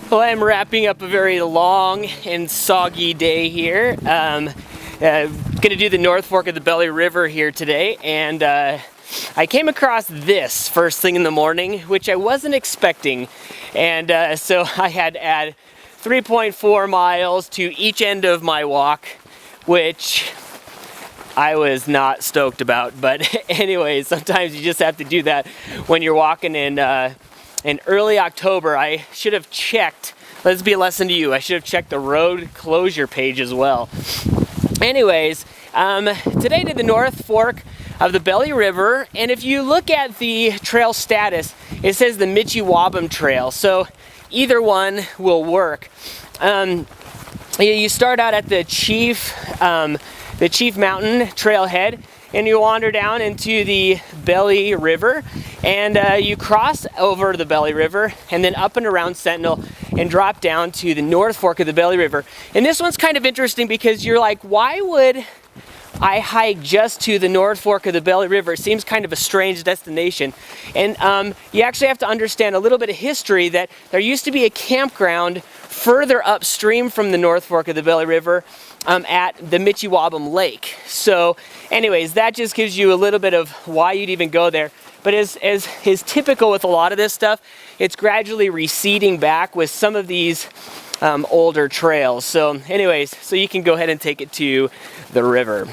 Well, I'm wrapping up a very long and soggy day here. Gonna do the North Fork of the Belly River here today, and I came across this first thing in the morning, which I wasn't expecting, and so I had to add 3.4 miles to each end of my walk, which I was not stoked about. But anyways, sometimes you just have to do that when you're walking in early October. I should have checked, let's be a lesson to you, I should have checked the road closure page as well. Anyways, today to the North Fork of the Belly River, and if you look at the trail status, it says the Miche Wabum Trail, so either one will work. You start out at the Chief Mountain Trailhead, and you wander down into the Belly River, and you cross over the Belly River and then up and around Sentinel and drop down to the North Fork of the Belly River. And this one's kind of interesting because you're like, why would I hike just to the North Fork of the Belly River? It seems kind of a strange destination. And you actually have to understand a little bit of history, that there used to be a campground further upstream from the North Fork of the Belly River at the Miche Wabum Lake. So anyways, that just gives you a little bit of why you'd even go there. But as is typical with a lot of this stuff, it's gradually receding back with some of these older trails. So anyways, so you can go ahead and take it to the river.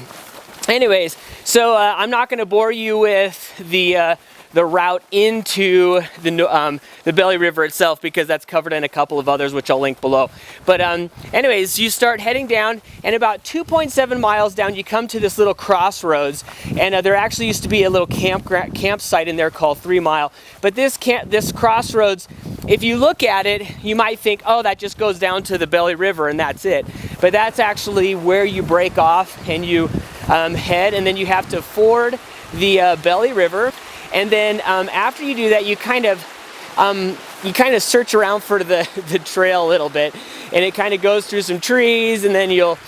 Anyways, so I'm not going to bore you with the route into the Belly River itself, because that's covered in a couple of others which I'll link below. But anyways, you start heading down, and about 2.7 miles down you come to this little crossroads, and there actually used to be a little campsite in there called 3 Mile. But this crossroads, if you look at it, you might think, oh, that just goes down to the Belly River and that's it. But that's actually where you break off and you head, and then you have to ford the Belly River. And then after you do that, you kind of search around for the trail a little bit, and it kind of goes through some trees, and then you'll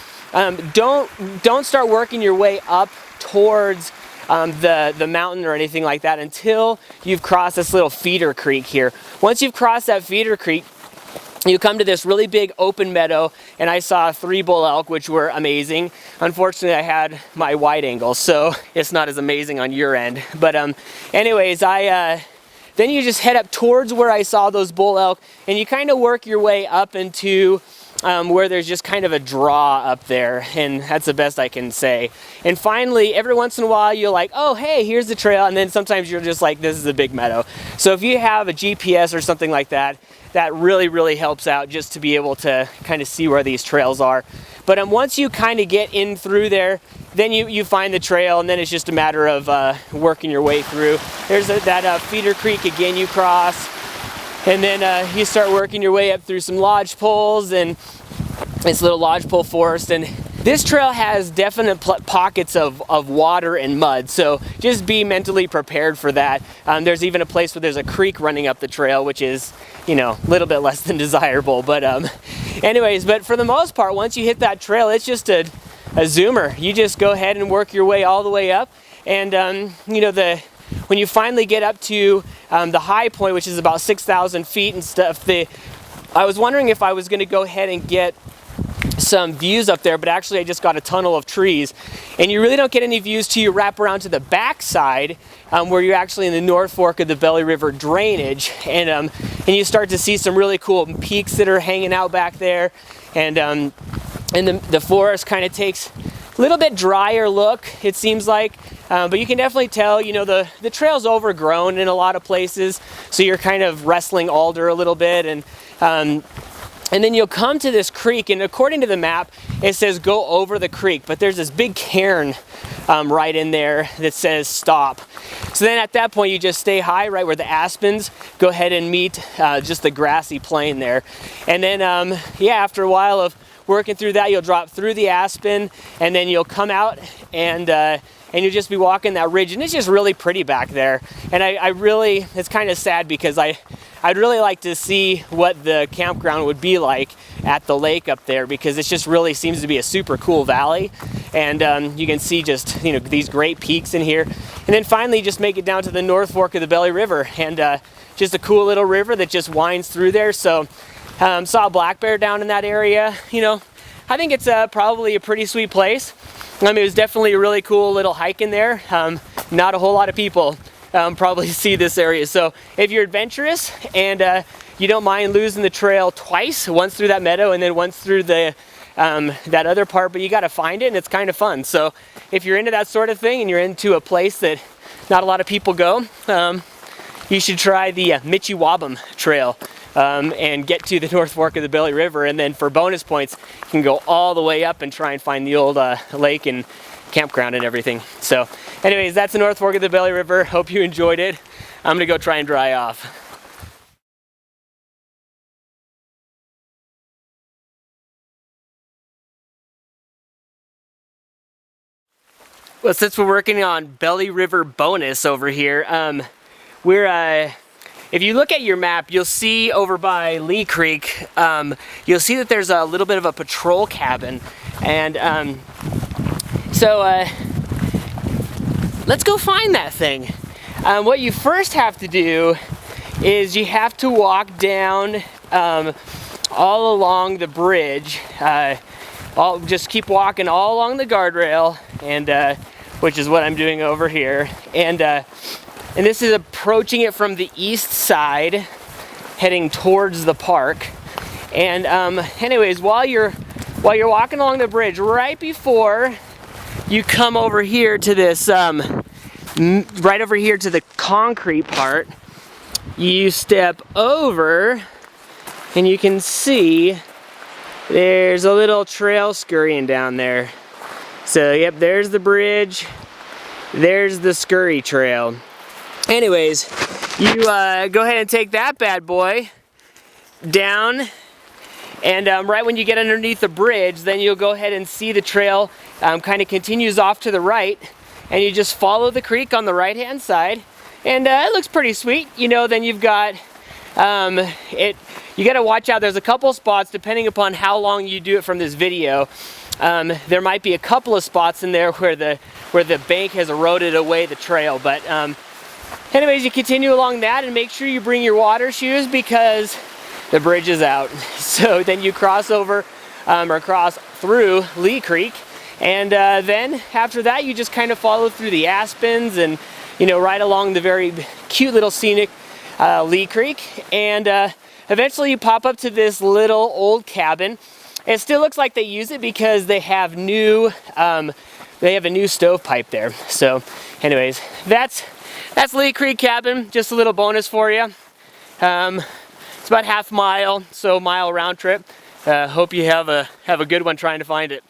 don't start working your way up towards the mountain or anything like that until you've crossed this little feeder creek here. Once you've crossed that feeder creek, you come to this really big open meadow, and I saw 3 bull elk, which were amazing. Unfortunately, I had my wide angle, so it's not as amazing on your end. But anyways, then you just head up towards where I saw those bull elk, and you kind of work your way up into where there's just kind of a draw up there, and that's the best I can say. And finally, every once in a while, you're like, oh, hey, here's the trail, and then sometimes you're just like, this is a big meadow. So if you have a GPS or something like that, that really, really helps out, just to be able to kind of see where these trails are. But once you kind of get in through there, then you find the trail, and then it's just a matter of working your way through. There's that feeder creek again you cross, and then you start working your way up through some lodge poles and this little lodge pole forest. And this trail has definite pockets of water and mud, so just be mentally prepared for that. There's even a place where there's a creek running up the trail, which is, you know, a little bit less than desirable. But anyways, but for the most part, once you hit that trail, it's just a zoomer. You just go ahead and work your way all the way up, and you know, when you finally get up to the high point, which is about 6,000 feet and stuff, I was wondering if I was going to go ahead and get some views up there, but actually I just got a tunnel of trees, and you really don't get any views till you wrap around to the back side, where you're actually in the North Fork of the Belly River drainage, and you start to see some really cool peaks that are hanging out back there, and the forest kind of takes a little bit drier look, it seems like, but you can definitely tell, you know, the trail's overgrown in a lot of places, so you're kind of wrestling alder a little bit, and then you'll come to this creek, and according to the map, it says go over the creek, but there's this big cairn right in there that says stop. So then at that point, you just stay high right where the aspens go ahead and meet just the grassy plain there. And then, yeah, after a while of working through that, you'll drop through the aspen, and then you'll come out, and you'll just be walking that ridge, and it's just really pretty back there. And I really, it's kind of sad, because I'd really like to see what the campground would be like at the lake up there, because it just really seems to be a super cool valley, and you can see just, you know, these great peaks in here. And then finally just make it down to the North Fork of the Belly River, and just a cool little river that just winds through there. So Saw a black bear down in that area. You know, I think it's probably a pretty sweet place. I mean, it was definitely a really cool little hike in there. Not a whole lot of people probably see this area. So if you're adventurous and you don't mind losing the trail twice, once through that meadow and then once through the that other part, but you got to find it and it's kind of fun. So if you're into that sort of thing and you're into a place that not a lot of people go, you should try the Miche Wabum Trail and get to the North Fork of the Belly River, and then for bonus points you can go all the way up and try and find the old lake and campground and everything. So anyways, that's the North Fork of the Belly River. Hope you enjoyed it. I'm gonna go try and dry off. Well, since we're working on Belly River bonus over here, if you look at your map, you'll see over by Lee Creek, you'll see that there's a little bit of a patrol cabin. And let's go find that thing. What you first have to do is you have to walk down all along the bridge. Just keep walking all along the guardrail, and which is what I'm doing over here. And this is approaching it from the east side, heading towards the park. And anyways, while you're walking along the bridge, right before you come over here to this, right over here to the concrete part, you step over, and you can see there's a little trail scurrying down there. So yep, there's the bridge, there's the scurry trail. Anyways, you go ahead and take that bad boy down, and right when you get underneath the bridge, then you'll go ahead and see the trail kind of continues off to the right, and you just follow the creek on the right hand side, and it looks pretty sweet. You know, then you've got you got to watch out. There's a couple spots, depending upon how long you do it from this video. There might be a couple of spots in there where the bank has eroded away the trail, but anyways, you continue along that and make sure you bring your water shoes because the bridge is out. So then you cross over or cross through Lee Creek, and then after that you just kind of follow through the aspens and, you know, right along the very cute little scenic Lee Creek, and eventually you pop up to this little old cabin. It still looks like they use it because they have a new stovepipe there. So anyways, that's Lee Creek cabin, just a little bonus for you. It's about half mile, so mile round trip. Hope you have a good one trying to find it.